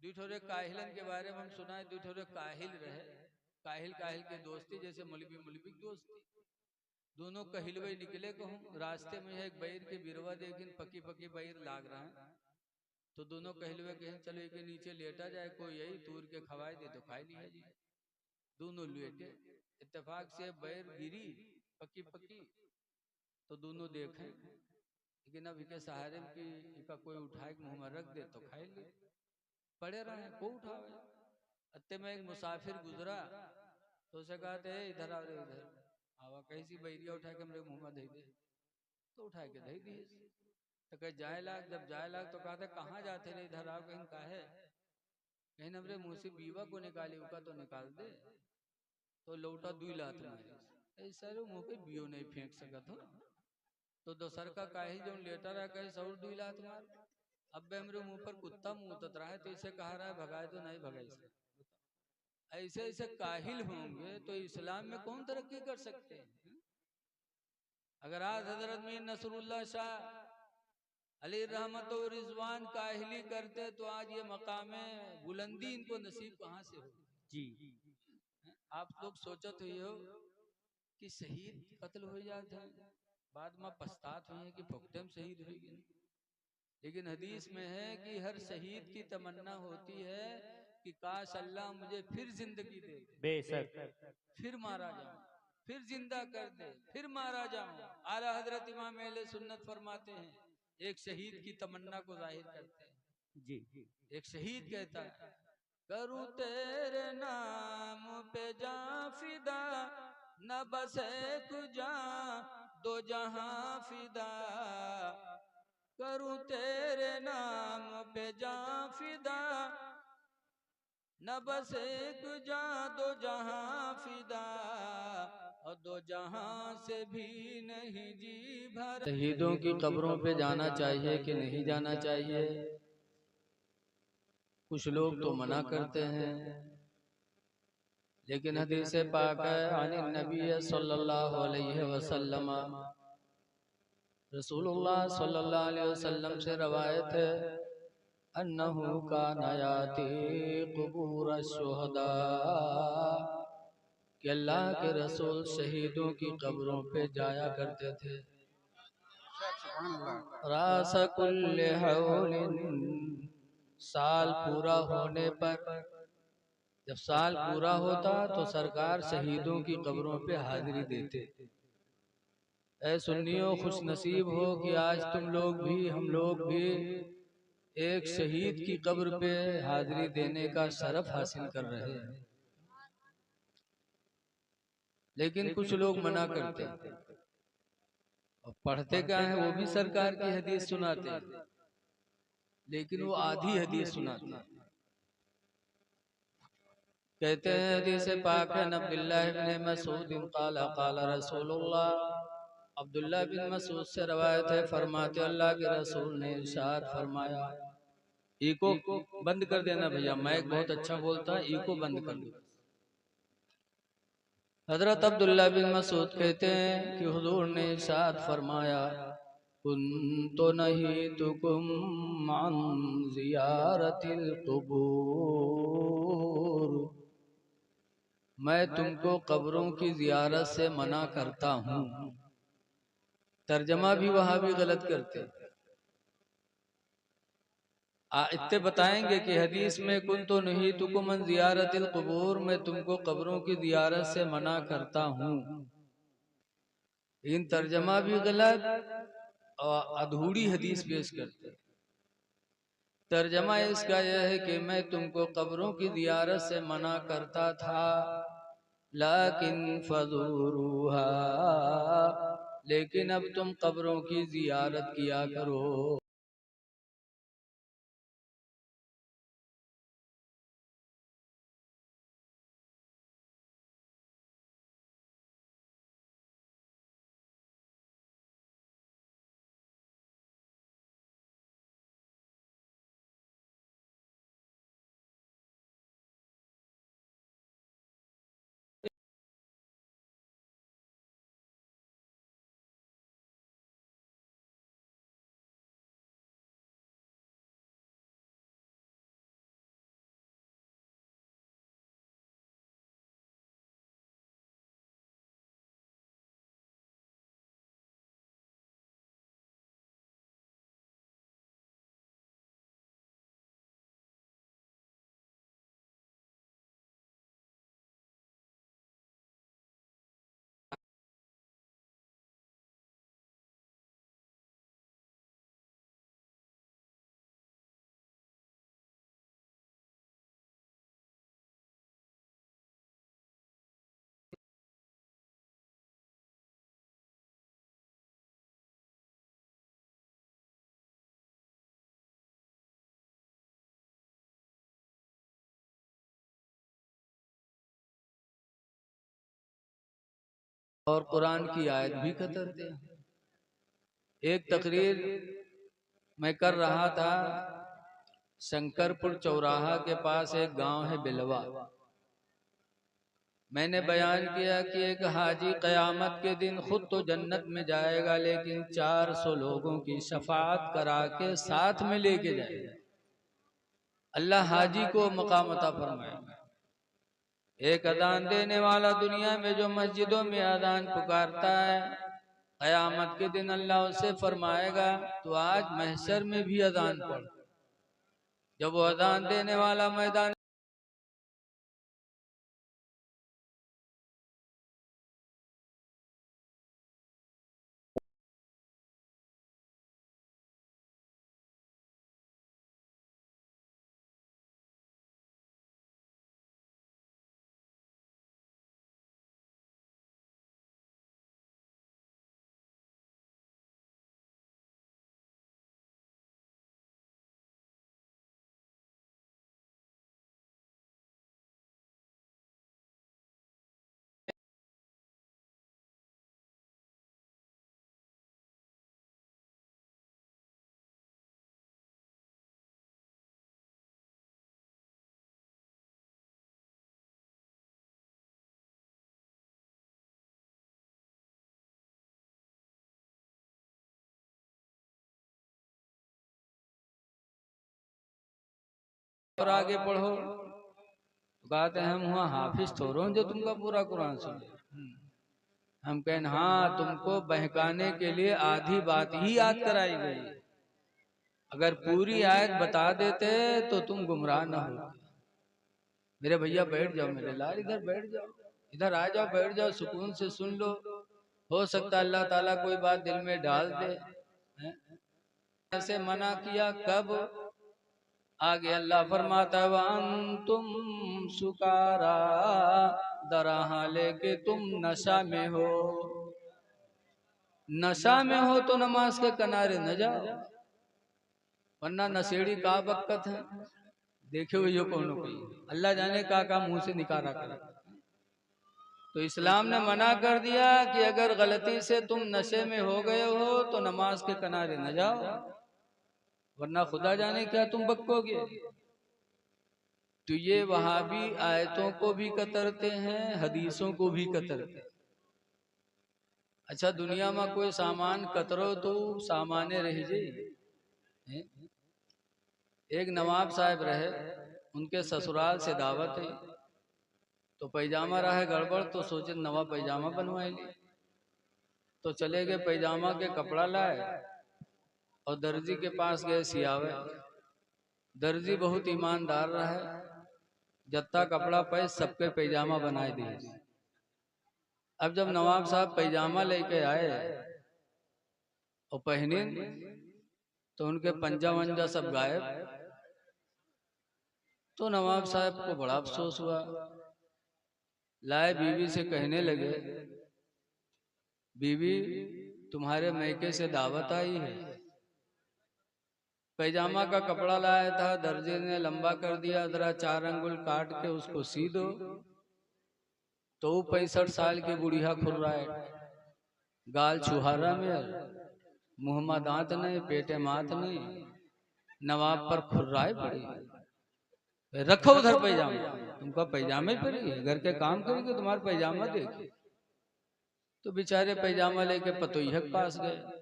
दुठोरे काहिलन के बारे में हम सुना है। दुठोरे काहिल रहे, काहिल काहिल के दोस्ती, जैसे मौलवी मौलवी की दोस्ती। दोनों कहिलवे निकले कहूँ, रास्ते में एक बैर के बिरवा देखिन, पकी पकी बैर लाग रहा है। तो दोनों कहिलवे कहें चलो एक नीचे लेटा जाए, कोई यही तूर के खवाए दे तो खाई लिया जी। दोनों लेटे, इत्तेफाक से बैर गिरी पकी पकी, तो दोनों देखें, लेकिन अब इनके सहारे की इनका कोई उठाए मुंह में रख दे तो खाई ले, पड़े रहे को उठावे। अत्ते में एक मुसाफिर गुजरा तो उसे कहते इधर आ रहे, इधर आवा, कहीं सी बैरिया उठा के मेरे मुंह में दे दे, तो उठा के दे दिए। तो कहे जाए लाग, जब जाए लाग तो कहते कहाँ जाते रे, इधर आओ। कहीं काहे, कहीं हमरे मुंह से बीवा को निकाली, उका तो निकाल दे। तो लौटा दुई लात मारी, ऐसा रो मुंह पे बियो नहीं फेंक सकत हो। तो दोसर का काहिल जो लेटा रहा, कहे सौर दुई लात मार। अब हमरे मुंह पर कुत्ता मुंह उतत रहा है, तो इसे कहा रहा है भगाए, तो नहीं भगाई से। ऐसे ऐसे काहिल होंगे तो इस्लाम में कौन तरक्की कर सकते हैं। अगर आज हजरत मीर नसरुल्लाह शाह अली रहमत और रिजवान काहिली करते तो आज ये मकामे बुलंदी इनको नसीब कहाँ से हो जी। आप लोग सोचत हुई हो कि शहीद कत्ल हो जाते हैं, बाद में पछतात हुई है कि फुकदम शहीद हुई गए। लेकिन हदीस में है कि हर शहीद की तमन्ना होती है कि काश अल्लाह मुझे फिर जिंदगी दे, बेशक फिर मारा जाऊं, फिर जिंदा कर दे, फिर मारा जाऊं। आला हजरत इमाम अहले सुन्नत फरमाते हैं, एक शहीद की तमन्ना को जाहिर करते हैं जी। एक शहीद कहता है करूं तेरे नाम पे जां फिदा, न बस एक जां दो जहां फिदा। करूं तेरे नाम पे जां फिदा, न बस एक जां दो जहां फिदा, और दो जहां से भी नहीं जी भर। शहीदों की कब्रों पे जाना चाहिए कि नहीं जाना चाहिए? कुछ लोग तो मना करते हैं, लेकिन हदीस पाक है अन नबी सल्लल्लाहु अलैहि वसल्लम, रसूलुल्लाह सल्लल्लाहु अलैहि वसल्लम से रवायत है अन्नहु काना याती कुबूर शुहदा, कि अल्लाह के रसूल शहीदों की कब्रों पे जाया करते थे। रास कुल्ले हौलिन, साल पूरा होने पर, जब साल पूरा होता तो सरकार शहीदों की कब्रों पे हाजिरी देते। ऐ सुन्नियों खुश नसीब हो कि आज तुम लोग भी हम लोग भी एक शहीद की कब्र पे हाजिरी देने का शरफ हासिल कर रहे हैं। लेकिन कुछ लोग मना करते हैं और पढ़ते क्या है, वो भी सरकार की हदीस सुनाते हैं, लेकिन वो आधी हदीस सुनाते हैं। कहते हैं हदीस पाक है अब्दुल्लाह इब्न मसूद क़ाल क़ाल रसूलुल्लाह, अब्दुल्लाह बिन मसूद से रवायत है, फरमाते अल्लाह के रसूल ने इरशाद फरमाया, इको बंद कर देना भैया, माइक बहुत अच्छा बोलता है, इको बंद कर दो। हजरत अब्दुल्लाह बिन मसूद कहते हैं कि हुजूर ने इरशाद फरमाया, कुन्तु नहीतुकुम अन ज़ियारतिल क़ुबूर, मैं तुमको कब्रों की जियारत से मना करता हूँ। तर्जमा भी वहां भी गलत करते। इतने बताएंगे कि हदीस में कुन्तु नहीतुकुम अन ज़ियारतिल क़ुबूर, मैं तुमको कब्रों की जियारत से मना करता हूँ। इन तर्जमा भी गलत और अधूरी हदीस पेश करते। तर्जमा इसका यह है कि मैं तुमको कब्रों की जियारत से मना करता था, लाकिन फज़ूरूहा, लेकिन अब तुम कब्रों की जियारत किया करो। और कुरान की आयत भी कतरते हैं। एक तकरीर मैं कर रहा था, शंकरपुर चौराहा के पास एक गांव है बिलवा। मैंने बयान किया कि एक हाजी कयामत के दिन खुद तो जन्नत में जाएगा, लेकिन 400 लोगों की शफाअत करा के साथ में लेके जाएगा। अल्लाह हाजी को मकाम अता फरमाएगा। एक अजान देने वाला दुनिया में जो मस्जिदों में अजान पुकारता है, कयामत के दिन अल्लाह उससे फरमाएगा तो आज महशर में भी अजान पढ़। जब वो अजान देने वाला मैदान और आगे पढ़ो, कहते हैं हम हुआ हाफिज थोड़ो जो तुमका पूरा कुरान सुने। हम कहें हाँ, तुमको बहकाने के लिए आधी बात ही याद कराई गई। अगर पूरी आयत बता देते तो तुम गुमराह न हो। मेरे भैया बैठ जाओ, मेरे लाल इधर बैठ जाओ, इधर आ जाओ, बैठ जाओ, सुकून से सुन लो। हो सकता अल्लाह ताला कोई बात दिल में डाल दे। ऐसे मना किया कब? आगे अल्लाह फरमाता है तुम सुकारा, दरहा लेके तुम नशा में हो। नशा में हो तो नमाज के किनारे न जाओ, वरना नशेड़ी का बकत है। देखे हुए यो कौन कोई अल्लाह जाने का मुंह से निकाला कर। तो इस्लाम ने मना कर दिया कि अगर गलती से तुम नशे में हो गए हो तो नमाज के किनारे न जाओ, वरना खुदा जाने क्या तुम बक्कोगे। तो ये वहाबी आयतों को भी कतरते हैं, हदीसों को भी कतरते हैं। अच्छा, दुनिया में कोई सामान कतरो तो सामाने रह जाए। एक नवाब साहब रहे, उनके ससुराल से दावत है, तो पैजामा रहा गड़बड़, तो सोचे नवा पैजामा बनवाए ली। तो चले गए, पैजामा के कपड़ा लाए और दर्जी के पास गए सियावे। दर्जी बहुत ईमानदार रहा, जत्ता कपड़ा पे सबके पैजामा बनाए दिए। अब जब नवाब साहब पैजामा लेके आए और पहने तो उनके पंजा वंजा सब गायब। तो नवाब साहब को बड़ा अफसोस हुआ। लाए बीवी से कहने लगे, बीवी तुम्हारे मैके से दावत आई है, पैजामा का कपड़ा लाया था, दर्जे ने लंबा कर दिया, जरा 4 अंगुल काट के उसको सी दो। तो 65 साल की बुढ़िया खुर्राए, गाल छुहारा में, मुंह में दांत नहीं, पेटे मात नहीं, नवाब पर खुर्राए पड़ी। रखो उधर पैजामा, तुमका पैजामे पड़ी है, घर के काम करेगी तुम्हारा पैजामा देखे। तो बेचारे पैजामा लेके पतोइया के पास गए।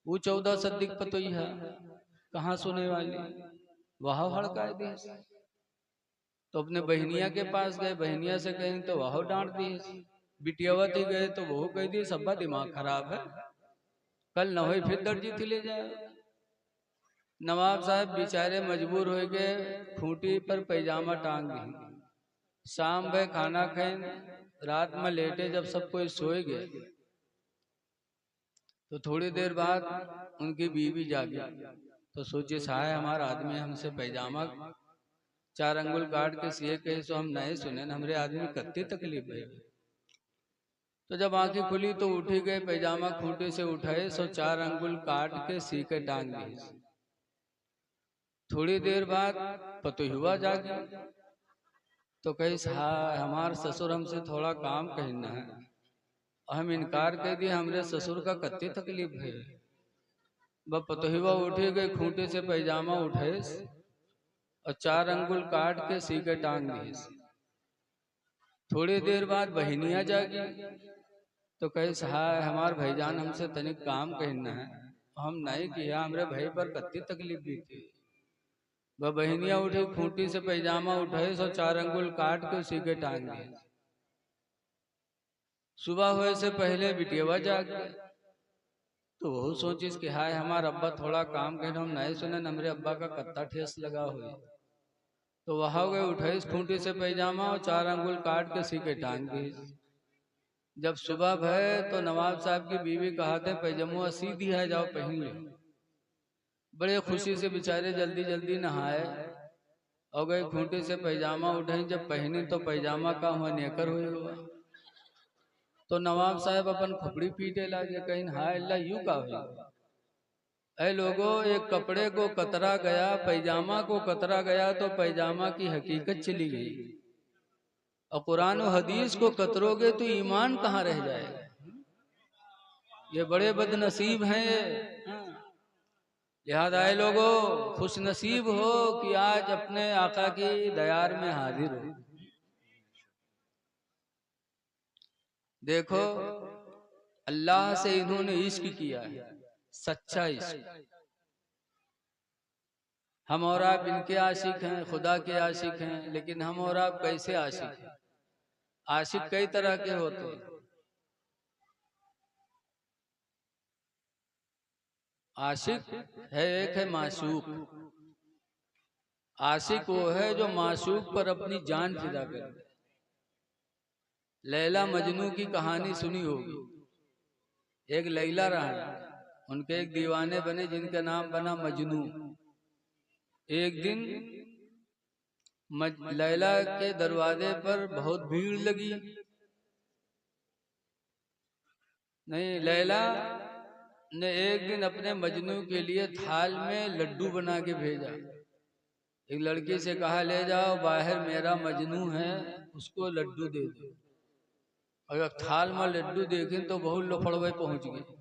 वो 14 सद्दिक पतोइया कहाँ सुने वाली, वह हड़काए दी। तो अपने बहनिया के पास गए, बहनिया से कहें तो वह डांट दी। बिटियावती गए तो वो कह दी सबका दिमाग खराब है, कल न हो फिर दर्जी थी ले जाए। नवाब साहब बेचारे मजबूर हो गए, खूंटी पर पैजामा टांग दी। शाम भे खाना खाए, रात में लेटे, जब सब कोई सोए गए तो थोड़ी देर बाद उनकी बीवी जागी। तो सोचे साहे हमारा आदमी हमसे पैजामा 4 अंगुल काट के सिए कहे सो हम नहीं सुने, हमरे आदमी कत्ती तकलीफ है। तो जब आंखें खुली तो उठी गए, पैजामा खूंटे से उठाए सो 4 अंगुल काट के सी के टांग दिए। थोड़ी देर बाद पतोहुआ जागी तो कही हमार ससुर हमसे थोड़ा काम कहना है। हम इनकार कर दिए, हमरे ससुर का कत्ती तकलीफ है। वह पतोहिवा उठे गए, खूंटे से पैजामा उठे और 4 अंगुल काट के सीके टांग दिए। थोड़ी देर बाद बहनिया जागी तो कहे हाय हमार भाईजान हमसे तनिक काम कहना है। हम नहीं किया, हमरे भाई पर कत्ती तकलीफ भी थी। वह बहनिया उठी, खूंटी से पैजामा उठे और 4 अंगुल काट के सीके टांग दिए। सुबह हुए से पहले बिटियावा जाग गए तो वो सोचिस कि हाय हमारा अब्बा थोड़ा काम कहना, हम नहीं सुने, हमरे अब्बा का कत्ता ठेस लगा हुई। तो वहां गए, उठाई खूंटी से पैजामा और 4 अंगुल काट के सीके टांग दी। जब सुबह भय तो नवाब साहब की बीवी कहते पैजामा सी दिया है, जाओ पहन लो। बड़े खुशी से बेचारे जल्दी जल्दी नहाए और गए, खूंटी से पैजामा उठाई। जब पहनी तो पैजामा का हुआ नेकर हुआ। तो नवाब साहब अपन खोपड़ी पीटे लगे, कहीं हाय अल्लाह यूं का हुई। ऐ लोगों, एक कपड़े को कतरा गया, पैजामा को कतरा गया तो पैजामा की हकीकत चली गई। और कुरान और हदीस को कतरोगे तो ईमान कहाँ रह जाएगा। ये बड़े बदनसीब हैं ये। लिहाजा आए लोगों, खुश नसीब हो कि आज अपने आका की दयार में हाजिर हो। देखो अल्लाह से इन्होंने इश्क किया है, सच्चा इश्क। हम और आप इनके आशिक हैं, खुदा के आशिक हैं, लेकिन हम और आप कैसे आशिक हैं? आशिक कई तरह के होते हैं। आशिक है, एक है माशूक। आशिक वो है जो माशूक पर अपनी जान फिदा करे। लैला मजनू की कहानी सुनी होगी। एक लैला रहा, उनके एक दीवाने बने जिनका नाम बना मजनू। एक दिन लैला के दरवाजे पर बहुत भीड़ लगी। नहीं, लैला ने एक दिन अपने मजनू के लिए थाल में लड्डू बना के भेजा। एक लड़की से कहा ले जाओ बाहर मेरा मजनू है, उसको लड्डू दे दो। और थाल में लड्डू देखें तो बहुत लफड़वे पहुंच गए।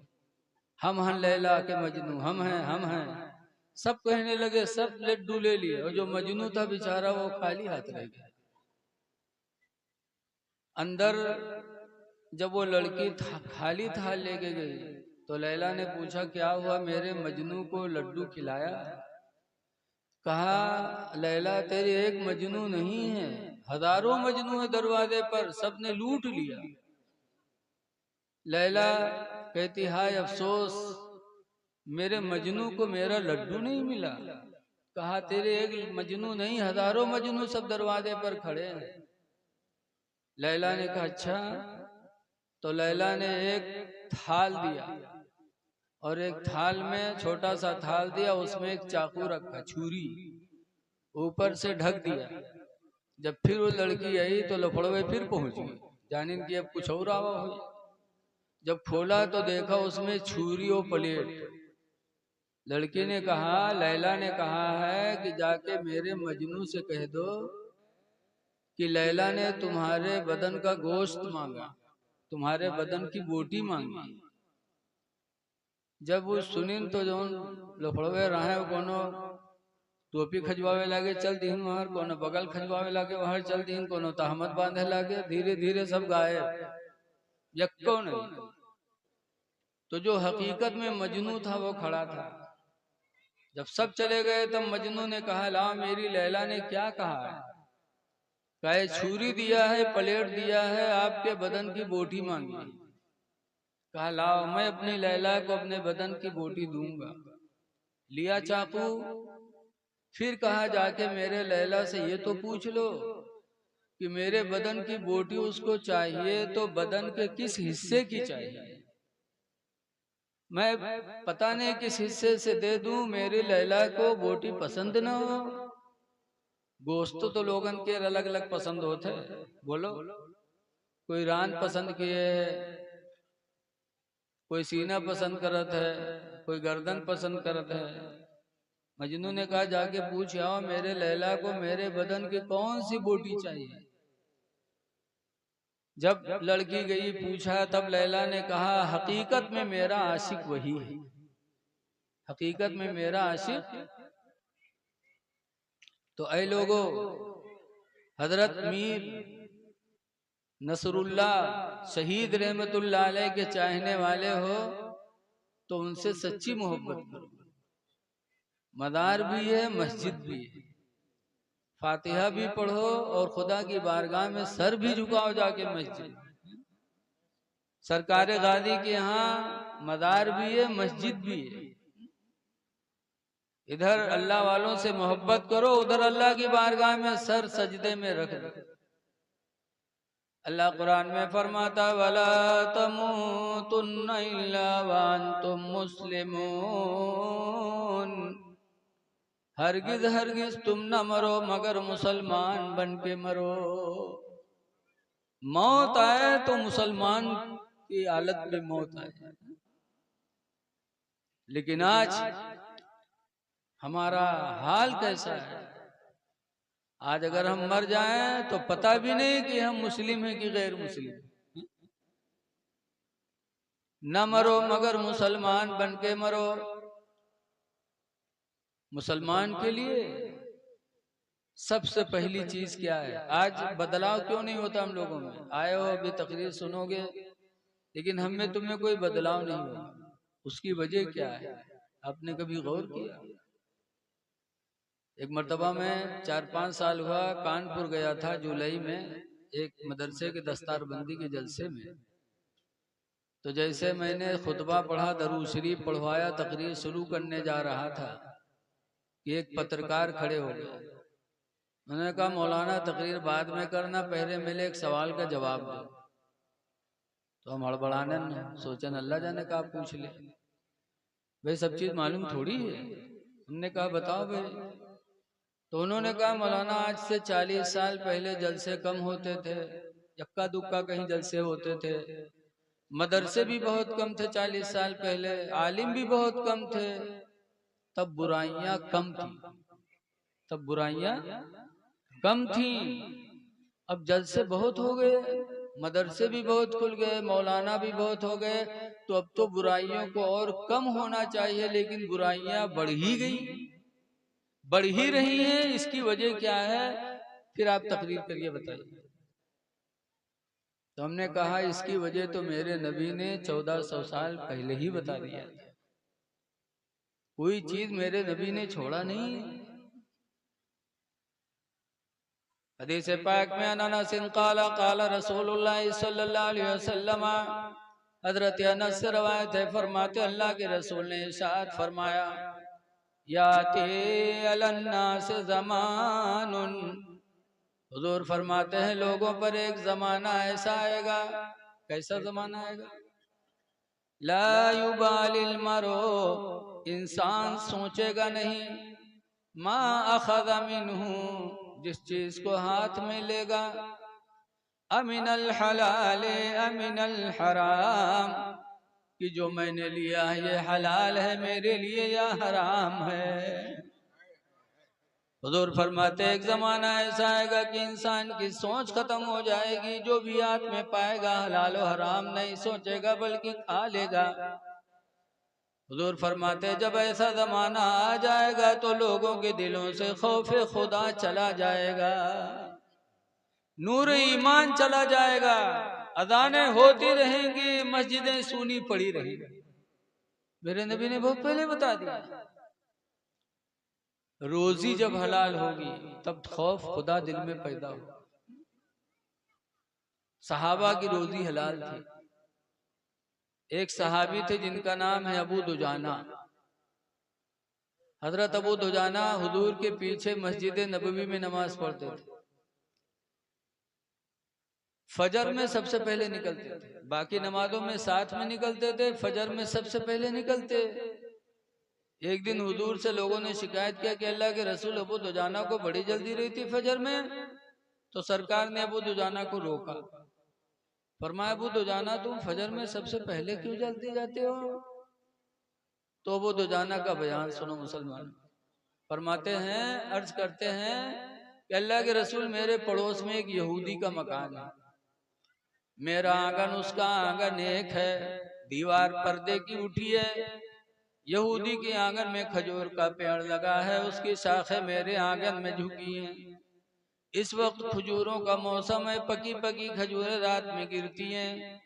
हम हैं लैला के मजनू, हम हैं, हम हैं। सब कहने लगे, सब लड्डू ले लिए और जो मजनू था बेचारा वो खाली हाथ रह गया। अंदर जब वो लड़की खाली थाल लेके गई तो लैला ने पूछा क्या हुआ, मेरे मजनू को लड्डू खिलाया? कहा लैला तेरे एक मजनू नहीं है, हजारों मजनू है दरवाजे पर, सबने लूट लिया। लैला कहती हाय अफसोस, मेरे मजनू को मेरा लड्डू नहीं मिला। कहा तेरे एक मजनू नहीं, हजारों मजनू सब दरवाजे पर खड़े हैं। लैला ने कहा अच्छा। तो लैला ने एक थाल दिया और एक थाल में छोटा सा थाल दिया, उसमें एक चाकू रखा, छुरी ऊपर से ढक दिया। जब फिर वो लड़की आई तो लफड़वे फिर पहुंच गई, जानिन की अब कुछ और आवा हुई। जब खोला तो देखा उसमें छुरी और प्लेट। लड़की ने कहा, लैला ने कहा है कि जाके मेरे मजनू से कह दो कि लैला ने तुम्हारे बदन का गोश्त मांगा, तुम्हारे बदन की बोटी मांगी। जब वो सुनिन तो जो लफड़वे रहे कोनो टोपी खजवावे लागे, चल दीन वहां, कोनो बगल खजवावे लागे वहां चल दीन, कोनो तहमत बांधे लागे। धीरे धीरे सब गायब, यक्को नहीं। तो जो हकीकत में मजनू था वो खड़ा था। जब सब चले गए तब मजनू ने कहा ला मेरी लैला ने क्या कहा है? कहे छुरी दिया है, प्लेट दिया है, आपके बदन की बोटी मांगी। कहा लाओ मैं अपनी लैला को अपने बदन की बोटी दूंगा। लिया चाकू, फिर कहा जाके मेरे लैला से ये तो पूछ लो कि मेरे बदन की बोटी उसको चाहिए तो बदन के किस हिस्से की चाहिए। मैं पता नहीं किस हिस्से से दे दूं, मेरी लैला को बोटी पसंद ना हो। गोश्त तो लोगन के अलग अलग पसंद होते, बोलो कोई रान पसंद किए, कोई सीना पसंद करत है, कोई गर्दन पसंद करत है। मजनू ने कहा जाके पूछ आओ मेरे लैला को मेरे बदन की कौन सी बोटी चाहिए। जब लड़की गई पूछा, तब लैला ने कहा हकीकत में मेरा आशिक वही है, हकीकत में मेरा आशिक। तो ऐ लोगों, हजरत मीर नसरुल्लाह शहीद रहमतुल्लाह अलैह के चाहने वाले हो तो उनसे सच्ची मोहब्बत करो। मदार भी है, मस्जिद भी है, फातिहा भी पढ़ो और खुदा की बारगाह में सर भी झुकाओ जाके मस्जिद। सरकार गादी के यहाँ मदार भी है, मस्जिद भी है। इधर अल्लाह वालों से मोहब्बत करो, उधर अल्लाह की बारगाह में सर सजदे में रख दो। अल्लाह कुरान में फरमाता वला तमूतुन्ना इल्ला व अंतुम मुस्लिमून, हरगिज हरगिज तुम न मरो मगर मुसलमान बन के मरो। मौत आए तो मुसलमान की हालत में मौत आए। लेकिन आज हमारा हाल कैसा है? आज अगर हम मर जाएं तो पता भी नहीं कि हम मुस्लिम हैं कि गैर मुस्लिम। न मरो मगर मुसलमान बन के मरो। मुसलमान के लिए सबसे पहली चीज क्या है? आज बदलाव क्यों नहीं होता हम लोगों में? आए हो अभी तकरीर सुनोगे, लेकिन हम में तुम्हें कोई बदलाव नहीं होगा। उसकी वजह क्या है? आपने कभी गौर किया? एक मर्तबा में 4-5 साल हुआ, कानपुर गया था जुलाई में एक मदरसे के दस्तारबंदी के जलसे में। तो जैसे मैंने खुतबा पढ़ा, दरूद शरीफ पढ़वाया, तकरीर शुरू करने जा रहा था कि एक पत्रकार खड़े हो गए। उन्होंने कहा मौलाना तकरीर बाद में करना, पहले मेरे एक सवाल का जवाब दो। तो हम हड़बड़ाने सोचन अल्लाह जाने का पूछ ले, भाई सब चीज मालूम थोड़ी है। हमने कहा बताओ भाई। तो उन्होंने कहा मौलाना आज से 40 साल पहले जलसे कम होते थे, यक्का दुक्का कहीं जलसे होते थे, मदरसे भी बहुत कम थे 40 साल पहले, आलिम भी बहुत कम थे, तब बुराइयां कम थी, तब बुराइयां कम थी। अब जलसे बहुत हो गए, मदरसे भी बहुत खुल गए, मौलाना भी बहुत हो गए, तो अब तो बुराइयों को और कम होना चाहिए, लेकिन बुराइयां बढ़ ही गई, बढ़ ही रही हैं। इसकी वजह क्या है? फिर आप तकरीर करिए बताइए। तो हमने कहा इसकी वजह तो मेरे नबी ने 1400 साल पहले ही बता दिया था। कोई चीज मेरे नबी ने छोड़ा नहीं है। हदीस पाक में अनस क़ाल क़ाल रसूलुल्लाह सल्लल्लाहु अलैहि वसल्लम, हजरत अनस से रवायत है, फरमाते अल्लाह के रसूल ने इरशाद फरमाया याति अलन्नास ज़मानुन, हुजूर फरमाते हैं लोगों पर एक जमाना ऐसा आएगा। कैसा जमाना आएगा? ला युबालिल मरो, इंसान सोचेगा नहीं, मा अखज़ मिन्हु, जिस चीज को हाथ में लेगा, अमिनल हलाल अमिनल हराम, कि जो मैंने लिया है ये हलाल है मेरे लिए या हराम है। हुजूर फरमाते एक जमाना ऐसा आएगा कि इंसान की सोच खत्म हो जाएगी, जो भी हाथ में पाएगा हलाल और हराम नहीं सोचेगा बल्कि खा लेगा। हुजूर फरमाते जब ऐसा जमाना आ जाएगा तो लोगों के दिलों से खौफे खुदा चला जाएगा, नूर ईमान चला जाएगा, अजानें होती रहेंगी, मस्जिदें सूनी पड़ी रहेंगी। मेरे नबी ने बहुत पहले बता दिया। रोजी जब हलाल होगी तब खौफ खुदा दिल में पैदा होगा। सहाबा की रोजी हलाल थी। एक सहाबी थे जिनका नाम है अबू दुजाना। हजरत अबू दुजाना हुजूर के पीछे मस्जिद नबवी में नमाज पढ़ते थे। फजर में सबसे पहले निकलते थे, बाकी नमाजों में साथ में निकलते थे, फजर में सबसे पहले निकलते। एक दिन हुजूर से लोगों ने शिकायत किया कि अल्लाह के रसूल अबू दुजाना को बड़ी जल्दी रही थी फजर में। तो सरकार ने अबू दुजाना को रोका, फरमाया अबू दुजाना तुम फजर में सबसे पहले क्यों जल्दी जाते हो? तो अबू दुजाना का बयान सुनो मुसलमान। फरमाते हैं, अर्ज करते हैं कि अल्लाह के रसूल मेरे पड़ोस में एक यहूदी का मकान है, मेरा आंगन उसका आंगन एक है, दीवार पर्दे की उठी है। यहूदी के आंगन में खजूर का पेड़ लगा है, उसकी शाखें मेरे आंगन में झुकी हैं। इस वक्त खजूरों का मौसम है, पकी पकी खजूरें रात में गिरती हैं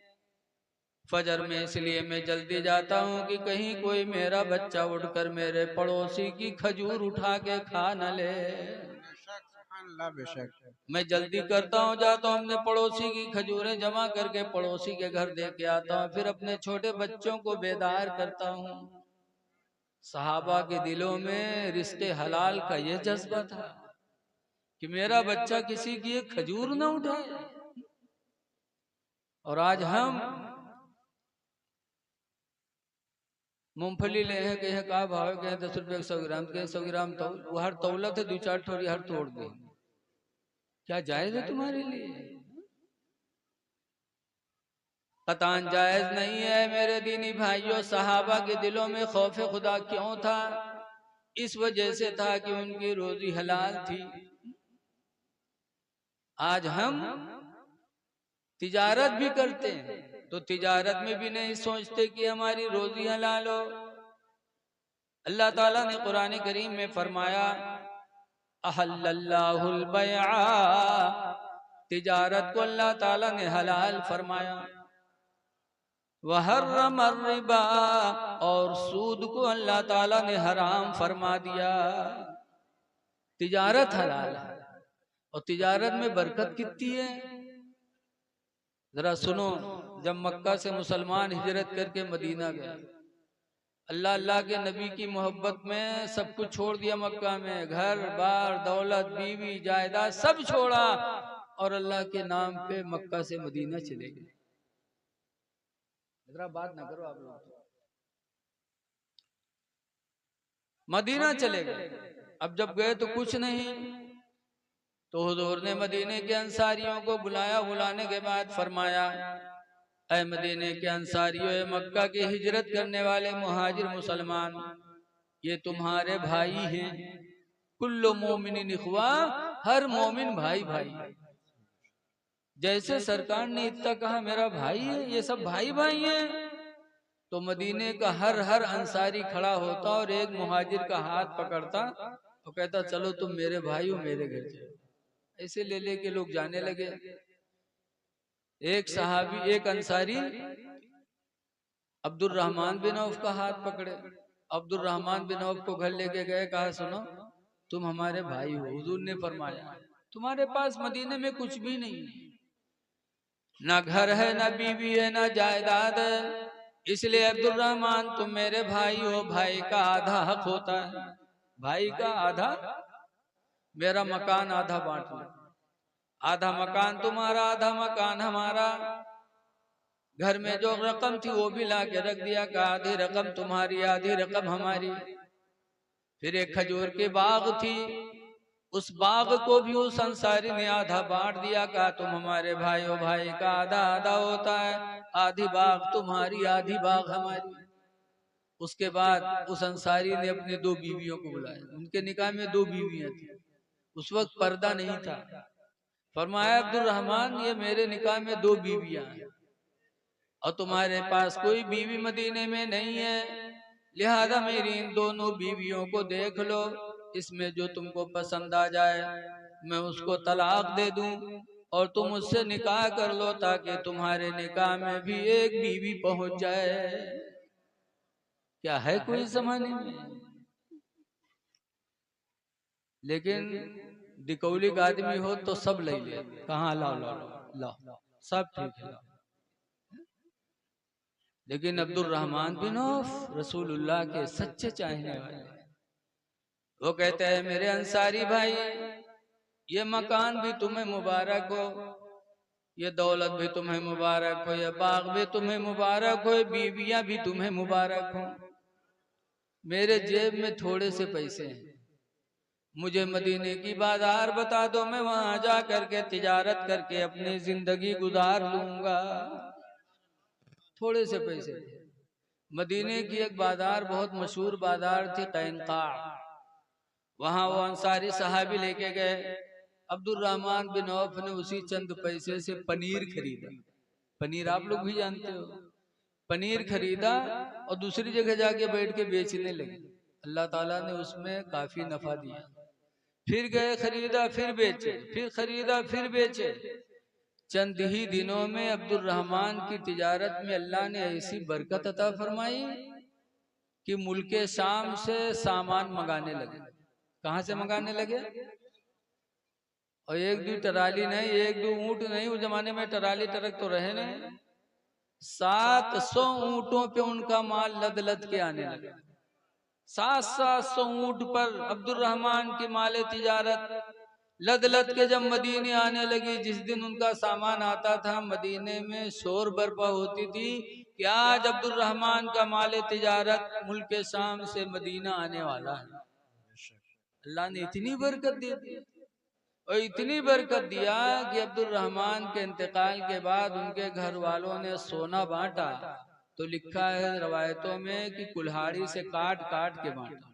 फजर में, इसलिए मैं जल्दी जाता हूँ कि कहीं कोई मेरा बच्चा उठकर मेरे पड़ोसी की खजूर उठा के खा न ले। मैं जल्दी करता हूँ, जाता हूँ अपने पड़ोसी की खजूरें जमा करके पड़ोसी के घर दे के आता हूँ, फिर अपने छोटे बच्चों को बेदार करता हूँ। सहाबा के दिलों में रिश्ते हलाल का यह जज्बा था कि मेरा बच्चा किसी की एक खजूर न उठाए। और आज हम मूंगफली ले हैं, कहे का भाव है, कहे 10 रुपए 100 ग्राम, कहे 100 ग्राम तो वो हर तौलत है, 2-4 ठोरी हर तोड़ दे। क्या जायज है तुम्हारे लिए? कतान जायज नहीं है मेरे दीनी भाइयों। सहाबा के दिलों में खौफ खुदा क्यों था? इस वजह से था कि उनकी रोजी हलाल थी। आज हम तिजारत भी करते हैं तो तिजारत में भी नहीं सोचते कि हमारी रोजी हलाल हो। अल्लाह ताला ने कुरान करीम में फरमाया, अहल्लल्लाहुल बैआ, तिजारत को अल्लाह ताला ने हलाल फरमाया। वहर्रमर रिबा, और सूद को अल्लाह ताला ने हराम फरमा दिया। तिजारत हलाल है और तिजारत में बरकत कितनी है जरा सुनो। जब मक्का से मुसलमान हिजरत करके मदीना गए, अल्लाह अल्लाह के नबी की मोहब्बत में सब कुछ छोड़ दिया। मक्का में घर बार दौलत बीवी जायदाद सब छोड़ा और अल्लाह के नाम पे मक्का से मदीना चले गए। जरा बात ना करो आप लोग। मदीना चले गए। अब जब गए तो कुछ नहीं, तो हुजूर ने मदीने के अंसारियों को बुलाया। बुलाने के बाद फरमाया, ऐ मदीने के अंसारियों, मक्का की हिजरत करने वाले मुहाजिर मुसलमान, ये तुम्हारे भाई हैं। कुल्लु मोमिनिन इख्वा, हर मोमिन भाई भाई। जैसे सरकार ने इतना कहा मेरा भाई है, ये सब भाई भाई हैं, तो मदीने का हर हर अंसारी खड़ा होता और एक मुहाजिर का हाथ पकड़ता तो कहता चलो तुम मेरे भाई हो, मेरे घर चलो। ऐसे ले लेके लोग जाने लगे। एक सहाबी, एक अंसारी अब्दुल रहमान बिन औफ का हाथ पकड़े। अब्दुल रहमान बिन औफ को घर लेके गए, कहा सुनो तुम हमारे भाई हो। हुजूर ने फरमाया तुम्हारे पास मदीने में कुछ भी नहीं, ना घर है, ना बीवी है, ना जायदाद है, इसलिए अब्दुल रहमान तुम मेरे भाई हो। भाई का आधा हक होता है, भाई का आधा, मेरा मकान आधा बांट लो, आधा मकान तुम्हारा आधा मकान हमारा। घर में जो रकम थी वो भी ला के रख दिया, का आधी रकम तुम्हारी आधी रकम हमारी। फिर एक खजूर के बाग थी, उस बाग को भी उस अंसारी ने आधा बांट दिया, कहा तुम हमारे भाई हो, भाई का आधा आधा होता है, आधी बाग तुम्हारी आधी बाग हमारी। उसके बाद उस अंसारी ने अपनी 2 बीवियों को बुलाया। उनके निकाह में 2 बीवियां थी, उस वक्त पर्दा नहीं था। फरमाया अब्दुल रहमान, ये मेरे निकाह में 2 बीवियां हैं और तुम्हारे पास कोई बीवी मदीने में नहीं है, लिहाजा मेरी इन दोनों बीवियों को देख लो, इसमें जो तुमको पसंद आ जाए मैं उसको तलाक दे दूं और तुम उससे निकाह कर लो, ताकि तुम्हारे निकाह में भी एक बीवी पहुंच जाए। क्या है कोई जमाने में? लेकिन दिकौली का आदमी हो तो सब ले ले, कहाँ लाओ लाओ लाओ, सब ठीक है। लेकिन अब्दुल रहमान बिन औफ रसूलुल्लाह के सच्चे चाहने वाले, वो कहते हैं मेरे अंसारी भाई, ये मकान भी तुम्हें मुबारक हो, ये दौलत भी तुम्हें मुबारक हो, ये बाग भी तुम्हें मुबारक हो, बीवियां भी तुम्हें मुबारक हो। मेरे जेब में थोड़े से पैसे हैं, मुझे मदीने की बाजार बता दो, मैं वहां जा करके तिजारत करके अपनी जिंदगी गुजार लूंगा। थोड़े से पैसे। मदीने की एक बाजार, बहुत मशहूर बाजार थी, कैनका। वहां वो अंसारी सहाबी लेके गए। अब्दुल रहमान बिन औफ ने उसी चंद पैसे से पनीर खरीदा। पनीर आप लोग भी जानते हो। पनीर खरीदा और दूसरी जगह जाके बैठ के बेचने लगे। अल्लाह ताला ने उसमें काफी नफा दिया। फिर गए खरीदा फिर बेचे, फिर खरीदा फिर बेचे। चंद ही दिनों में अब्दुल रहमान की तिजारत में अल्लाह ने ऐसी बरकत अता फरमाई कि मुल्के शाम से सामान मंगाने लगे। कहाँ से मंगाने लगे? और एक दो टराली नहीं, एक दो ऊंट नहीं, उस जमाने में टराली ट्रक तो रहे नहीं। 700 ऊंटों पे उनका माल लद लद के आने लगा। 700 ऊंट पर अब्दुल रहमान की माले तिजारत लद लद के जब मदीने आने लगी, जिस दिन उनका सामान आता था मदीने में शोर बर्पा होती थी कि आज अब्दुल रहमान का माले तिजारत मुल्क शाम से मदीना आने वाला है। अल्लाह ने इतनी बरकत दे दी और इतनी बरकत दिया कि अब्दुल रहमान के इंतकाल के बाद उनके घर वालों ने सोना बांटा तो लिखा है रवायतों में कि कुल्हाड़ी से काट काट के बांटा।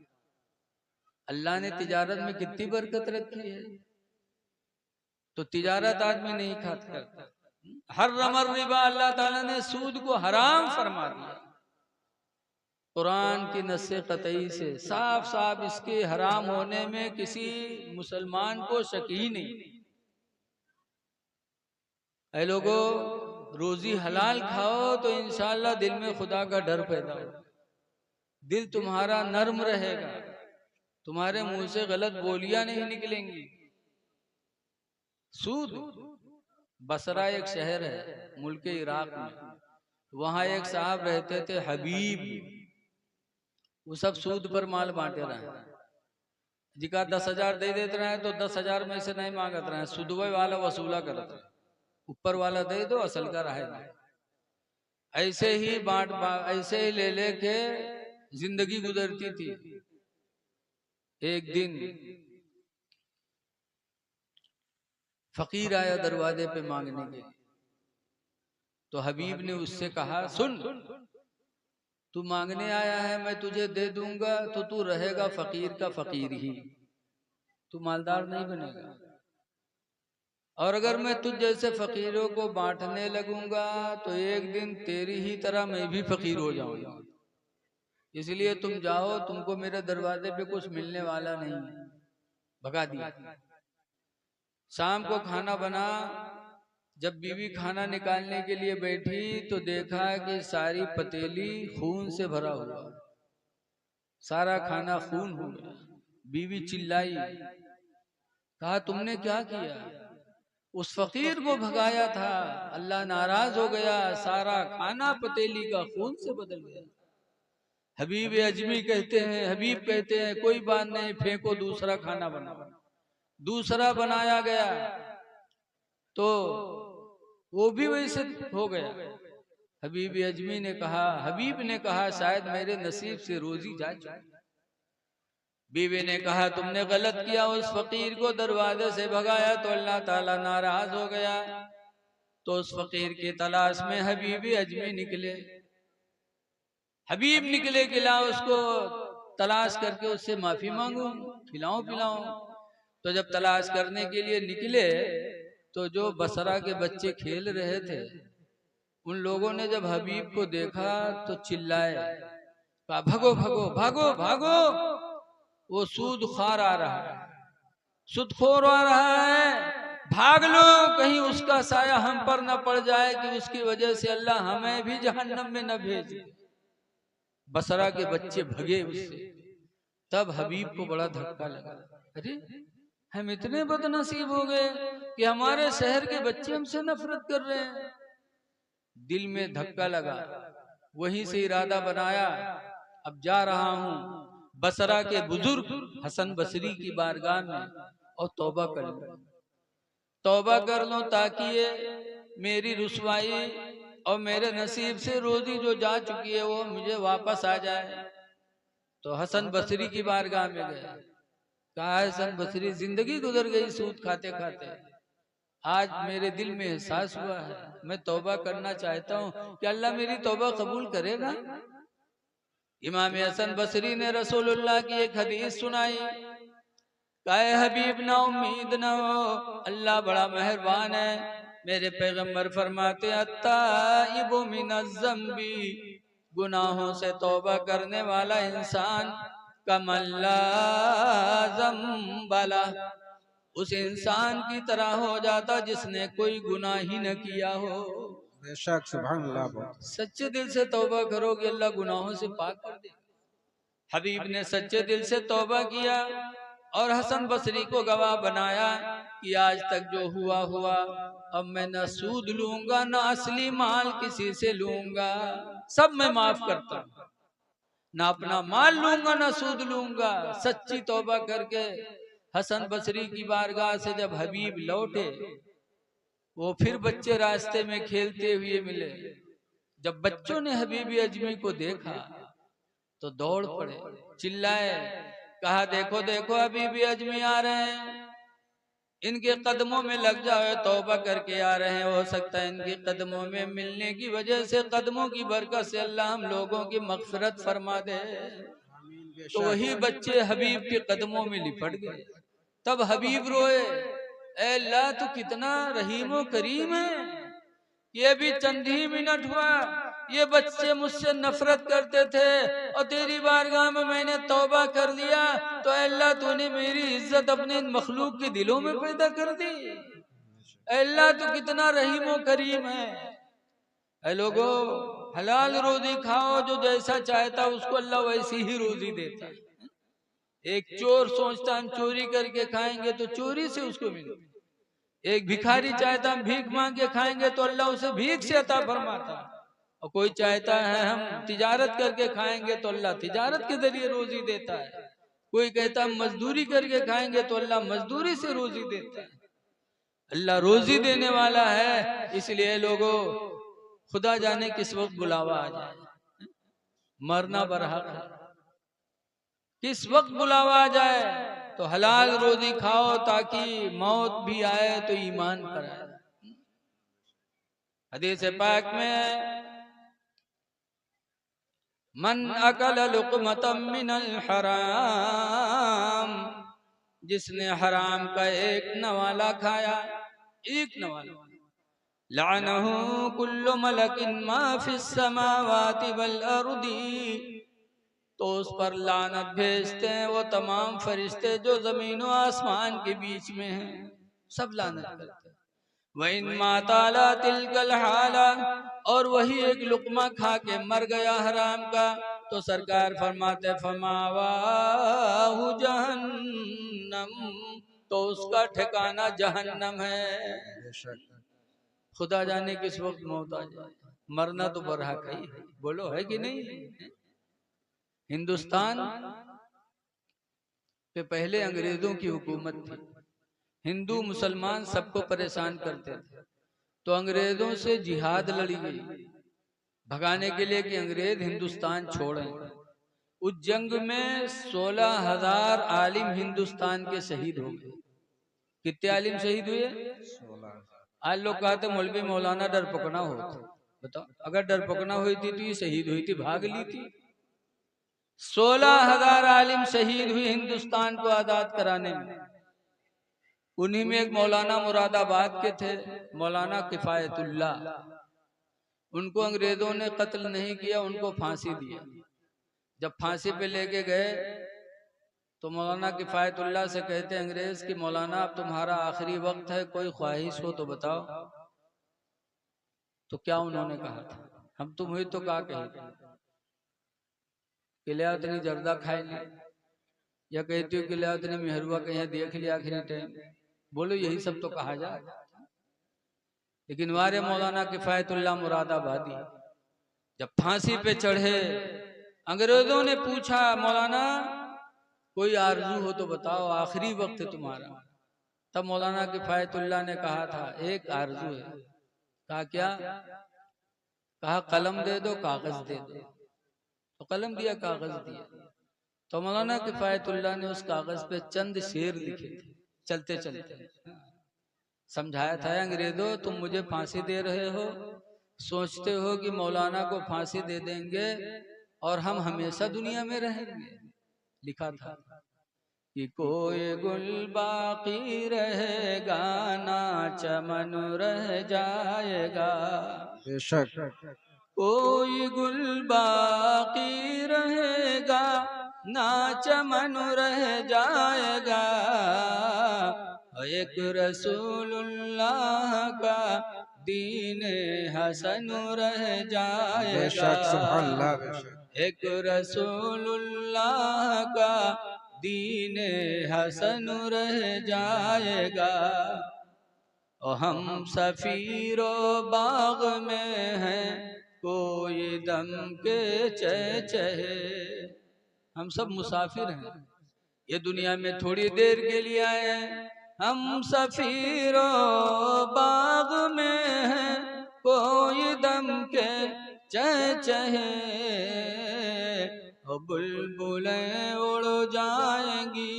अल्लाह ने तिजारत में कितनी बरकत रखी है। तो तिजारत आदमी नहीं करता। हर रमर रिबा, अल्लाह ताला ने सूद को हराम फरमा दिया। कुरान की नस्से कतई से साफ साफ इसके हराम होने में किसी मुसलमान को शक ही नहीं। ऐ लोगों, रोजी हलाल खाओ तो इंशाअल्लाह दिल में खुदा का डर पैदा हो, दिल तुम्हारा नर्म रहेगा, तुम्हारे मुंह से गलत बोलियां नहीं निकलेंगी। सूद, बसरा एक शहर है मुल्क इराक में, वहां एक साहब रहते थे हबीब। वो सब सूद पर माल बांटे रहे। जिका 10,000 दे देते रहे तो 10,000 में से नहीं मांगत रहे, सुदवे वाला वसूला करते रहे। ऊपर वाला दे दो, असल का रहेगा। ऐसे ही ऐसे ही ले लेके जिंदगी गुजरती थी। एक दिन फकीर आया दरवाजे पे मांगने के, तो हबीब ने उससे कहा, सुन, तू मांगने आया है, मैं तुझे दे दूंगा तो तू रहेगा फकीर का फकीर ही, तू मालदार नहीं बनेगा। और अगर मैं तुझ जैसे फकीरों को बांटने लगूंगा तो एक दिन तेरी ही तरह मैं भी फकीर हो जाऊंगा। इसलिए तुम जाओ, तुमको मेरे दरवाजे पे कुछ मिलने वाला नहीं। भगा दिया। शाम को खाना बना, जब बीवी खाना निकालने के लिए बैठी तो देखा कि सारी पतीली खून से भरा हुआ, सारा खाना खून हो गया। बीवी चिल्लाई, कहा तुमने क्या किया? उस फकीर को भगाया था, अल्लाह नाराज हो गया, सारा खाना पतीली का खून से बदल गया। हबीब अजमी कहते हैं, हबीब कहते हैं कोई बात नहीं, फेंको, दूसरा खाना बनाओ। दूसरा बनाया गया तो वो भी वैसे हो गया। हबीब अजमी ने कहा, हबीब ने कहा शायद मेरे नसीब से रोजी जा चुकी। बीवी ने कहा तुमने गलत किया, उस फकीर को दरवाजे से भगाया तो अल्लाह ताला नाराज हो गया। तो उस फकीर की तलाश में हबीब अजमी निकले। हबीब निकले कि ला उसको तलाश करके उससे माफी मांगू, खिलाऊं पिलाऊं। तो जब तलाश करने के लिए निकले तो जो बसरा के बच्चे खेल रहे थे, उन लोगों ने जब हबीब को देखा तो चिल्लाए, कहा भागो भागो भागो भागो, वो सूद खार आ रहा है, सूदखोर आ रहा है, भाग लो, कहीं उसका साया हम पर न पड़ जाए कि उसकी वजह से अल्लाह हमें भी जहन्नम में न भेजे। बसरा के बच्चे भगे उससे। तब हबीब को बड़ा धक्का लगा, अरे हम इतने बदनसीब हो गए कि हमारे शहर के बच्चे हमसे नफरत कर रहे हैं। दिल में धक्का लगा, वहीं से इरादा बनाया, अब जा रहा हूं बसरा के बुजुर्ग हसन बसरी की बारगाह में और तौबा कर लूं, तौबा कर लूं ताकि ये मेरी रुसवाई और मेरे नसीब से रोजी जो जा चुकी है वो मुझे वापस आ जाए। तो हसन बसरी की बारगाह में गए, कहा हसन बसरी जिंदगी गुजर गई सूद खाते खाते, आज मेरे दिल में एहसास हुआ है, मैं तौबा करना चाहता हूँ, कि अल्लाह मेरी तौबा कबूल करेगा? इमाम हसन बसरी ने रसूलुल्लाह की एक हदीस सुनाई, कहे हबीब ना उम्मीद ना हो, अल्लाह बड़ा मेहरबान है, मेरे पैगंबर फरमाते अत्ताइबु मिनज़्ज़म्बी, गुनाहों से तौबा करने वाला इंसान कमल्ला ज़म्बला, उस इंसान की तरह हो जाता जिसने कोई गुनाह ही न किया हो। बेशक, सुभान अल्लाह। सच्चे दिल से तौबा करोगे अल्लाह गुनाहों से पाक कर देगा। हबीब ने सच्चे दिल से तौबा किया और हसन बसरी को गवाह बनाया कि आज तक जो हुआ हुआ, अब मैं न सूद लूंगा न असली माल किसी से लूंगा, सब मैं माफ करता हूँ, ना अपना माल लूंगा ना सूद लूंगा। सच्ची तौबा करके हसन बसरी की बारगाह से जब हबीब लौटे, वो फिर बच्चे रास्ते में खेलते हुए मिले। जब बच्चों ने हबीब अजमी को देखा तो दौड़ पड़े, चिल्लाए, कहा देखो देखो हबीब अजमी आ रहे हैं, इनके कदमों में लग जाओ, तौबा करके आ रहे हैं, हो सकता है इनके कदमों में मिलने की वजह से, कदमों की बरकत से अल्लाह हम लोगों की मगफिरत फरमा दे। तो वही बच्चे हबीब के कदमों में लिपट गए। तब हबीब रोए, ऐ अल्लाह तू कितना रहीम व करीम है, ये भी चंद ही मिनट हुआ, ये बच्चे मुझसे नफरत करते थे और तेरी बारगाह में मैंने तौबा कर लिया, तो अल्लाह तूने मेरी इज्जत अपने मखलूक के दिलों में पैदा कर दी। अल्लाह तू कितना रहीम व करीम है। ऐ लोगो, हलाल रोजी खाओ, जो जैसा चाहता उसको अल्लाह वैसी ही रोजी देता है। एक चोर सोचता हम चोरी करके खाएंगे तो चोरी से उसको मिलेगा, एक भिखारी चाहता हम भीख मांग के खाएंगे तो अल्लाह उसे भीख से अता फरमाता, और कोई चाहता है हम तिजारत करके खाएंगे तो अल्लाह तिजारत के जरिए रोजी देता है। कोई कहता हम मजदूरी करके खाएंगे तो अल्लाह मजदूरी से रोजी देता है। अल्लाह रोजी देने वाला है, इसलिए लोगों खुदा जाने किस वक्त बुलावा आ जाए, मरना बरहक है, किस वक्त बुलावा आ जाए, तो हलाल रोजी खाओ ताकि मौत भी आए तो ईमान पर आए। हदीस पाक में मन अकल लुक़मतम मिनल हराम, जिसने हराम का एक नवाला खाया, एक नवाला, लानहु कुल्लु मलकिन मा फिस समावाति वल अर्दी, तो उस पर लानत भेजते हैं वो तमाम फरिश्ते जो जमीन और आसमान के बीच में हैं, सब लानत करते हैं। वइन माताला तिलकल हाला, और वही एक लुकमा खा के मर गया हराम का, तो सरकार फरमाते फमावाहु जहन्नम, तो उसका ठिकाना जहन्नम है। खुदा जाने किस वक्त मौत आ जाए, मरना तो बरहक ही है, बोलो है कि नहीं। हिंदुस्तान पे पहले अंग्रेजों की हुकूमत थी, हिंदू मुसलमान सबको परेशान करते थे, तो अंग्रेजों से जिहाद लड़ी गई भगाने के लिए कि अंग्रेज हिंदुस्तान छोड़ें। उस जंग में 16,000 आलिम हिंदुस्तान के शहीद हो गए। कितने आलिम शहीद हुए? 16। आज लोग कहते मौलवी मौलाना डर पकना होता, बताओ अगर डर पकना हुई थी तो ये शहीद हुई थी, भाग ली थी। 16,000 आलिम शहीद हुए हिंदुस्तान को आजाद कराने में। उन्हीं में एक मौलाना मुरादाबाद के थे, मौलाना किफायतुल्लाह, उनको अंग्रेजों ने कत्ल नहीं किया, उनको फांसी दिया। जब फांसी पे लेके गए तो मौलाना किफायतुल्लाह से कहते अंग्रेज कि मौलाना अब तुम्हारा आखिरी वक्त है, कोई ख्वाहिश हो तो बताओ। तो क्या उन्होंने कहा था, हम तुम हुई तो क्या कहे, किला उतनी जर्दा खाए ली, या कहती हो किला उतनी मेहरुआ कहीं देख लिया आखिरी टाइम, बोलो यही सब तो कहा जाए। लेकिन वारे मौलाना किफायतुल्लाह मुरादाबादी जब फांसी पे चढ़े, अंग्रेजों ने पूछा मौलाना कोई आरजू हो तो बताओ, आखिरी वक्त है तुम्हारा। तब मौलाना किफायतुल्लाह ने कहा था एक आरजू है। कहा क्या? कहा कलम दे दो कागज दे दो। तो कलम दिया कागज दिया, तो मौलाना किफायतुल्लाह ने उस कागज पे चंद शेर लिखे थे चलते चलते। समझाया था अंग्रेजों तुम मुझे फांसी दे रहे हो, सोचते हो कि मौलाना को फांसी दे देंगे और हम हमेशा दुनिया में रहेंगे। लिखा था कि कोई गुल बाकी रहेगा ना चमन रह जाएगा। बेशक कोई गुल बाकी रहेगा ना चमन रह जाएगा। एक रसूलुल्लाह का दीन हसन रह जाएगा। बेशक सुभान अल्लाह बेशक एक रसूलुल्लाह का दीन हसन रह जाएगा। और हम सफीरो बाग में हैं कोई दम के चहे। हम सब मुसाफिर हैं, ये दुनिया में थोड़ी देर के लिए आए हैं। हम सफीरो बाग में हैं कोई दम के चहे। बुलबुलें उड़ जाएंगी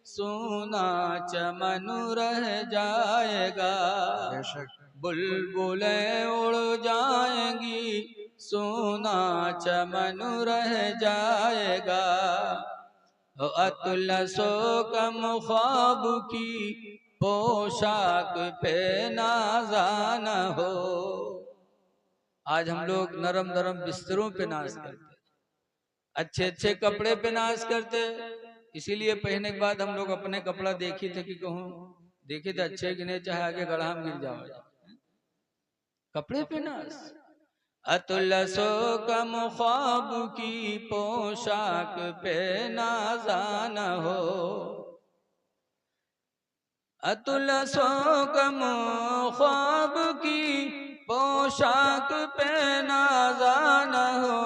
सोना चमन रह जाएगा। बेशक बुलबुलें उड़ जाएंगी सोना चमन रह जाएगा। अतलसो कम ख्वाब की पोशाक पे नाज़ान हो। आज हम लोग नरम नरम बिस्तरों पे नाज करते, अच्छे अच्छे कपड़े पे नाज करते। इसीलिए पहनने के बाद हम लोग अपने कपड़ा देखी थे कि कहूँ देखे थे अच्छे कि नहीं, चाहे आगे गढ़ा में गिर जाओ। कपड़े पे नाज। अतलसो कम ख्वाब की पोशाक पे नाज़ान हो। अतलसो कम ख्वाब की पोशाक पे नाज़ान हो।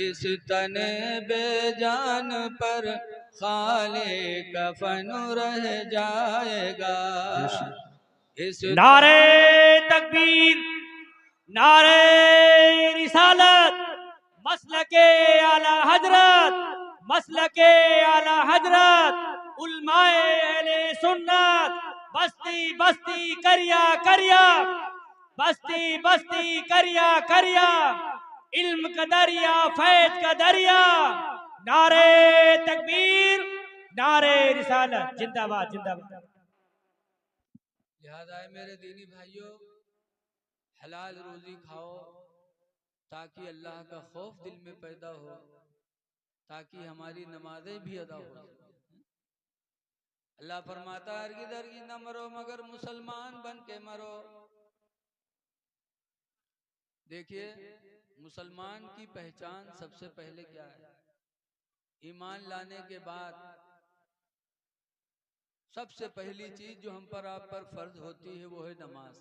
इस तने बेजान पर खाले कफन रह जाएगा। इस नारे तकबीर, नारे रिसालत, मसलके आला हजरत, मसलके आला हजरत, उलमाए अहले सुन्नत, बस्ती बस्ती करिया करिया, बस्ती बस्ती करिया करिया, इल्म का दरिया फैज का दरिया। नारे तकबीर, नारे रिसालत, जिंदाबाद जिंदाबाद। लिहाजा है मेरे दीनी भाइयों, हलाल रोजी खाओ ताकि अल्लाह का खौफ दिल में पैदा हो, ताकि हमारी नमाजें भी अदा हो। अल्लाह फरमाता है हरगिज़ हरगिज़ न मरो मगर मुसलमान बन के मरो। देखिए मुसलमान की पहचान सबसे पहले क्या है? ईमान लाने के बाद सबसे पहली चीज जो हम पर आप पर फर्ज होती है वो है नमाज।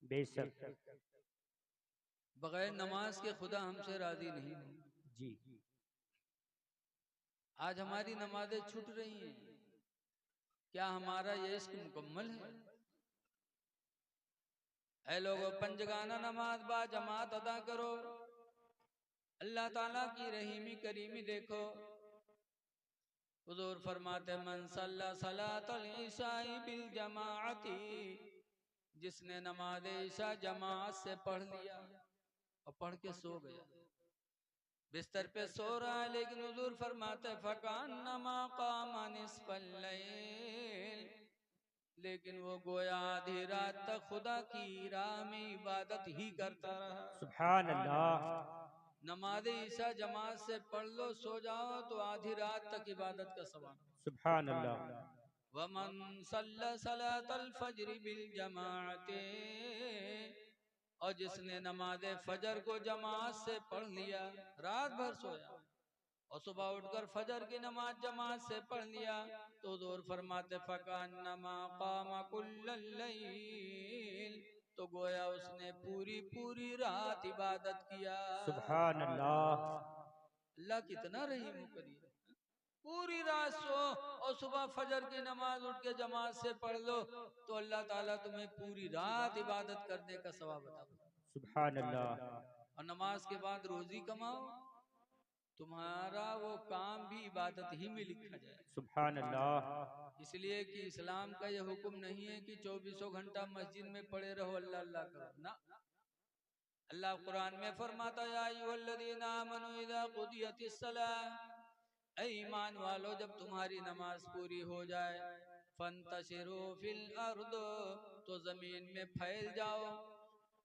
बेशक बगैर नमाज के खुदा हमसे राजी नहीं। जी आज हमारी नमाजें छूट रही हैं, क्या हमारा ये इश्क मुकम्मल है? ऐ लोगों, पंजगाना नमाज बा जमात अदा करो। अल्लाह ताला की रहीमी करीमी देखो। हुजूर फरमाते मन सल्ला सलातल ईशाई बिल जमाअती, जिसने नमाज ईशा जमात से पढ़ लिया और पढ़ के सो गया, बिस्तर पे सो रहा है, लेकिन हुजूर फरमाते फकान नमा कामा निस्फल लैल, लेकिन वो गोया आधी रात तक खुदा की राह में इबादत ही करता रहा। सुभान अल्लाह। नमाज ईशा जमात से पढ़ लो, सो जाओ तो आधी रात तक इबादत का सवाब। सुभान अल्लाह। वमन सल्ला सलातल फज्र बिल जमाअते, और जिसने नमाज फजर को जमात से पढ़ लिया, रात भर सोया और सुबह उठकर फजर की नमाज जमात से पढ़ लिया, तो हुजूर फरमाते फकान्नमा कामा कुल्लल लैल, तो गोया उसने पूरी पूरी रात इबादत किया। सुभान अल्लाह। अल्लाह कितना रहीम करिए। पूरी रात सो और सुबह फजर की नमाज उठ के जमात से पढ़ लो तो अल्लाह ताला तुम्हें पूरी रात इबादत करने का सवाब बताओ। सुभान अल्लाह। और नमाज के बाद रोजी कमाओ, तुम्हारा वो काम भी इबादत ही में लिखा जाए। सुभान अल्लाह। इसलिए कि इस्लाम का यह हुक्म नहीं है कि 24 घंटा मस्जिद में पड़े रहो अल्लाह अल्लाह करो ना। अल्लाह कुरान में फरमाता है या अय्युहल्लज़ीना आमनू इज़ा क़ुदियतिस सलाह, ऐ ईमान वालो जब तुम्हारी नमाज पूरी हो जाए फंतशिरू फिल अर्द, तो जमीन में फैल जाओ,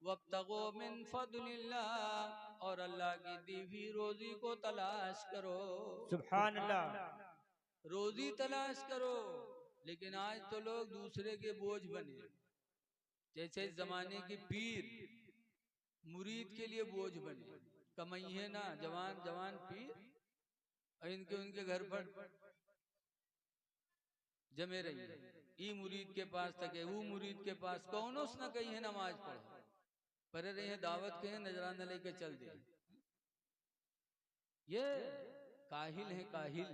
वब्तगू मिन फदलिल्लाह, और अल्लाह की दी हुई रोजी को तलाश करो। सुभान अल्लाह। रोजी तलाश करो। लेकिन आज तो लोग दूसरे के बोझ बने, जैसे इस जमाने की पीर मुरीद के लिए बोझ बने। कमाइए ना जवान जवान पीर, और इनके उनके घर पर जमे रही है। ई मुरीद के पास तके, वो मुरीद के पास, कौन न कही है नमाज पढ़ो, पर रही है दावत के नजराना लेके चल दे। ये काहिल है काहिल।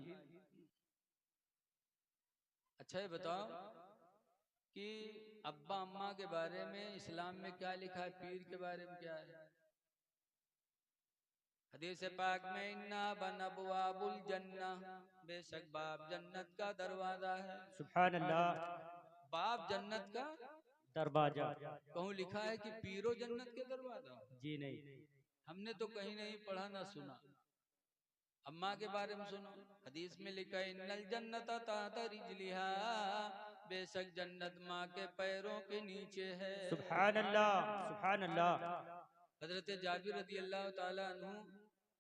अच्छा ये बताओ कि अब्बा अम्मा के बारे में इस्लाम में क्या लिखा है, पीर के बारे में क्या है? हदीस पाक में इन्ना बनअबवाबुल जन्नह, बेशक बाप जन्नत का दरवाजा है। सुभान अल्लाह। बाप जन्नत का दरवाजा। कहूँ लिखा है कि पीरो जन्नत के दरवाजा? जी नहीं। हमने तो कहीं नहीं पढ़ा ना सुना। अम्मा के बारे में सुनो, हदीस में लिखा है इन्नल जन्नत तहत रिजलिहा, बेशक जन्नत माँ के पैरों के नीचे है। सुभान अल्लाह। सुभान अल्लाह। हजरत जाबिर रदी अल्लाह ताला अन्हु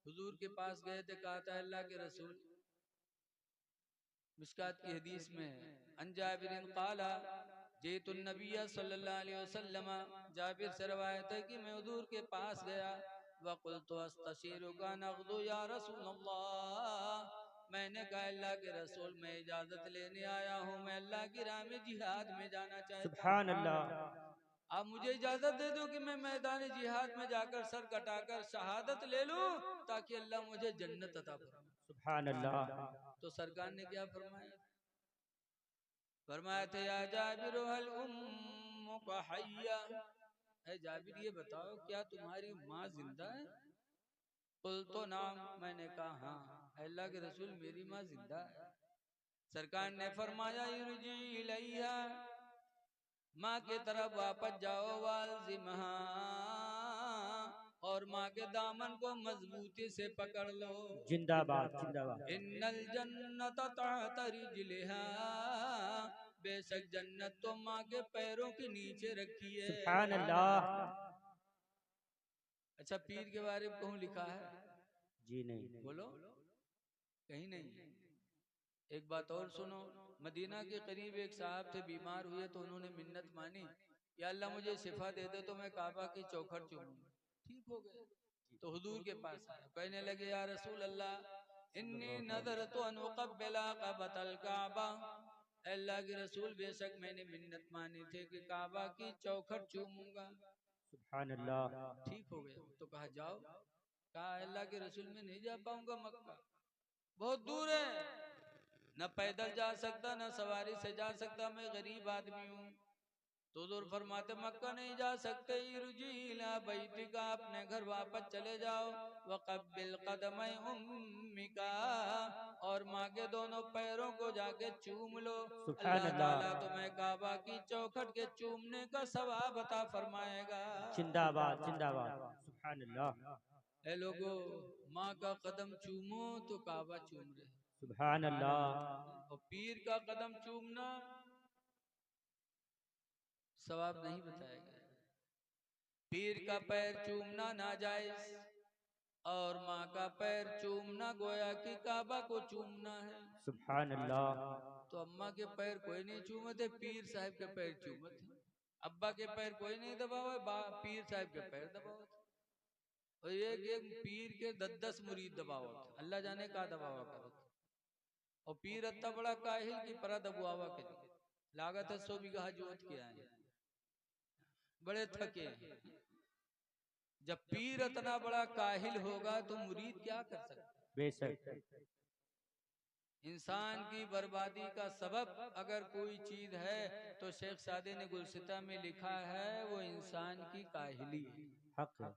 हुजूर के पास गए थे, कहा था अल्लाह के रसूल, मिशकात की हदीस में है, अन जाबिरिन क़ाला जेतुन नबिय्य सल्लल्लाहु अलैहि वसल्लम, जाबिर से रवायत है कि मैं हुजूर के पास गया, वक़ुल्तु अस्तशीरुका नग़दु या रसूल अल्लाह, मैंने कहा अल्लाह के रसूल मैं इजाजत लेने आया हूँ, मैं अल्लाह की राह में जिहाद में जाना चाहता सुभान हूँ। अल्लाह। आप मुझे इजाजत दे दो कि मैं मैदान जिहाद में जाकर सर कटाकर शहादत ले लूं, ताकि अल्लाह मुझे जन्नत अता फरमाए। सुभान अल्लाह। तो सरकार ने क्या फरमाया? फरमाया थे या जाबिर हल उम्मुका हय्या, है जाबिर ये बताओ क्या तुम्हारी माँ जिंदा है? कुल तो नाम, मैंने कहा हाँ। अल्लाह के रसूल मेरी माँ जिंदा है। सरकार ने फरमाया इरजी इलैहा, माँ के तरफ वापस जाओ, वालजिमहा, और माँ के दामन को मजबूती से पकड़ लो। जिंदाबाद जिंदाबाद। इन्नल जन्नत तहत रिजलिहा, बेशक जन्नत तो माँ के पैरों के नीचे रखी है। सुभान अल्लाह। अच्छा पीर के बारे में कहूँ लिखा है? जी नहीं। बोलो, कहीं नहीं। एक बात और सुनो, मदीना के करीब एक साहब थे, बीमार हुए तो उन्होंने मिन्नत मानी, या अल्लाह मुझे शिफा दे दे तो मैं काबा की चौखट चूमूंगा। ठीक हो गए तो हुजूर के पास आए, कहने लगे या रसूल अल्लाह इन्नी नदर तो अनुकब्बिला कबतल काबा, अल्लाह के रसूल बेशक मैंने मिन्नत मानी थी कि काबा की चौखट चूमूंगा। सुभान अल्लाह। ठीक हो गया तो कहा जाओ। कहा अल्लाह के रसूल में नहीं जा पाऊंगा, मक्का बहुत दूर है, न पैदल जा सकता न सवारी से जा सकता, मैं गरीब आदमी हूँ। तो हुजूर फरमाते मक्का नहीं जा सकते, इरजीला बैतिका, अपने घर वापस चले जाओ, वक़ब्बिल क़दमै उम्मिका, और माँ के दोनों पैरों को जाके चूम लो, सुभान अल्लाह अल्लाह। ताला तुम्हें काबा की चौखट के चूमने का सवाब अता फरमाएगा। जिंदाबाद जिंदाबाद। सुभान अल्लाह। ए लोगो, माँ का कदम चूमो तो काबा चूम रहे, सुभान अल्लाह। और पीर का कदम चूमना सवाब नहीं बताया गया। पीर का पैर चूमना नाजायज, और माँ का पैर चूमना गोया कि काबा को चूमना है। सुभान अल्लाह। तो अम्मा के पैर कोई नहीं चूमते, पीर साहब के पैर चूमते। अब्बा के पैर कोई नहीं दबाओ, पीर साहब के पैर दबाओ। और एक एक पीर के 10-10 मुरीद दबाओ, अल्लाह जाने का दबावा करो। और पीर इतना बड़ा काहिल की परा दबुआवा के लागत है 100 बीघा जोत के आए, बड़े थके हैं। जब पीर इतना बड़ा काहिल होगा तो मुरीद क्या कर सकता है? बेशक। इंसान की बर्बादी का सबब अगर कोई चीज है तो शेख सादी ने गुलसिता में लिखा है वो इंसान की काहिली है। हक है।